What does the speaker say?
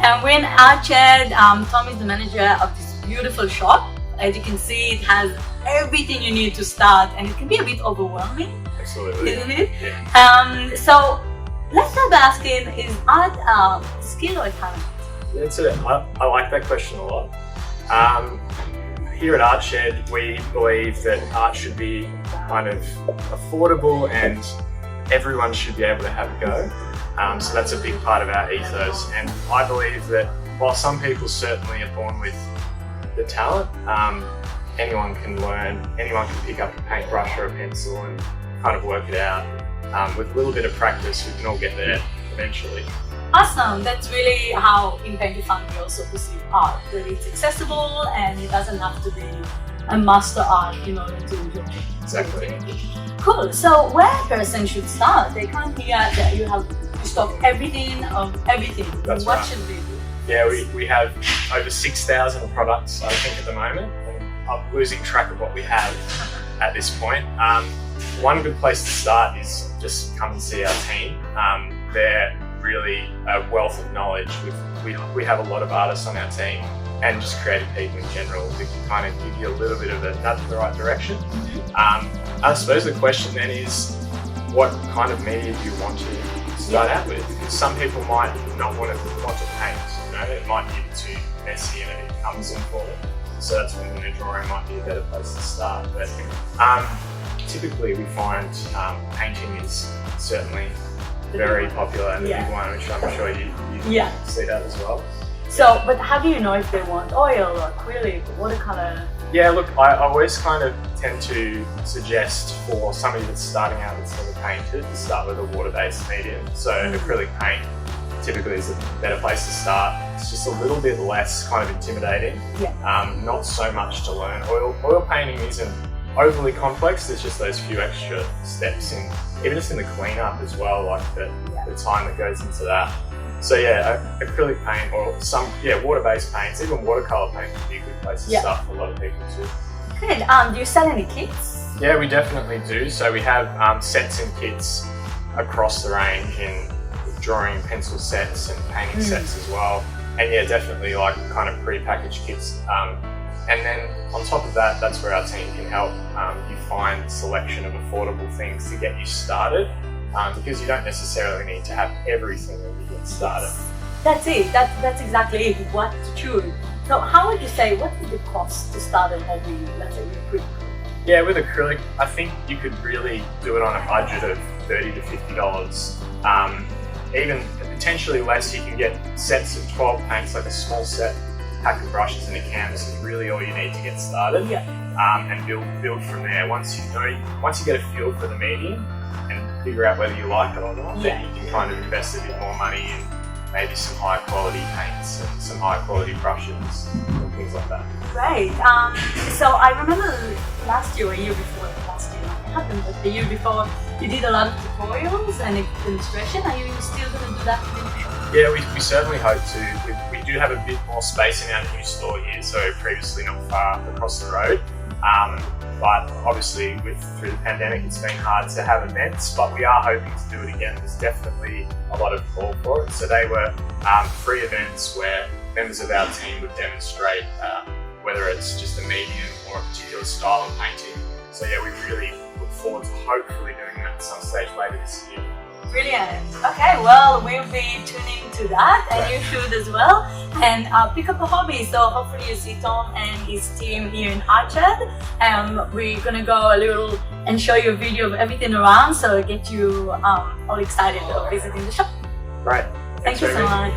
And we're in ArtShed. Tom is the manager of this beautiful shop. As you can see, it has everything you need to start, and it can be a bit overwhelming. Absolutely. Isn't it? Yeah. So let's start by asking, is art a skill or a talent? I like that question a lot. Here at ArtShed, we believe that art should be kind of affordable and everyone should be able to have a go. So that's a big part of our ethos. And I believe that while some people certainly are born with the talent, anyone can learn, anyone can pick up a paintbrush or a pencil and kind of work it out. With a little bit of practice, we can all get there eventually. Awesome, that's really how in Paint Your Fun we also perceive art, that it's accessible and it doesn't have to be a master art in order to enjoy it. Exactly. Cool, so where a person should start? They come here, that you stock everything of everything. That's what right. should they do? Yeah, we have over 6,000 products, I think, at the moment. And I'm losing track of what we have at this point. One good place to start is just come and see our team. They're really a wealth of knowledge. We have a lot of artists on our team and just creative people in general who can kind of give you a little bit of a nudge in the right direction. I suppose the question then is, what kind of media do you want to start out with? Because some people might not want to paint, you know, it might be too messy and a bit cumbersome for them. So that's when a drawing might be a better place to start. But typically we find painting is certainly very popular and a big one, which I'm sure you see that as well. So, but how do you know if they want oil or acrylic or watercolor? Yeah, look, I always kind of tend to suggest for somebody that's starting out that's never painted to start with a water-based medium. So acrylic paint typically is a better place to start. It's just a little bit less kind of intimidating. Not so much to learn. Oil painting isn't overly complex. There's just those few extra steps in, even just in the cleanup as well, like the time that goes into that. So yeah, acrylic paint or some water-based paints, even watercolor paint would be a good place to start for a lot of people too. Good. Do you sell any kits? Yeah, we definitely do. So we have sets and kits across the range in drawing pencil sets and painting sets as well. And yeah, definitely like kind of pre-packaged kits. And then on top of that, that's where our team can help you find a selection of affordable things to get you started, because you don't necessarily need to have everything when you get started. That's it. That's exactly it. What to choose. So how would you say, what is the cost to start a hobby, let's say with acrylic? Yeah, with acrylic, I think you could really do it on a budget of $30 to $50. Even potentially less. You can get sets of 12 paints, like a small set, pack of brushes and a canvas is really all you need to get started. And build from there. Once you get a feel for the medium and figure out whether you like it or not, then you can kind of invest a bit more money in maybe some high quality paints and some high quality brushes and things like that. Great. So I remember last year or year before, last year it happened, but the year before you did a lot of tutorials and illustration. Are you still going to do that in the shop? Yeah, we certainly hope to. We do have a bit more space in our new store here, so previously not far across the road. But obviously through the pandemic it's been hard to have events, but we are hoping to do it again. There's definitely a lot of call for it. So they were free events where members of our team would demonstrate whether it's just a medium or a particular style of painting. So yeah, we really look forward to hopefully doing that at some stage later this year. Brilliant. Okay, well, we'll be tuning to that, and you should as well. And pick up a hobby. So hopefully you see Tom and his team here in ArtShed. We're gonna go a little and show you a video of everything around, so get you all excited of visiting the shop. Great. Thank you so much.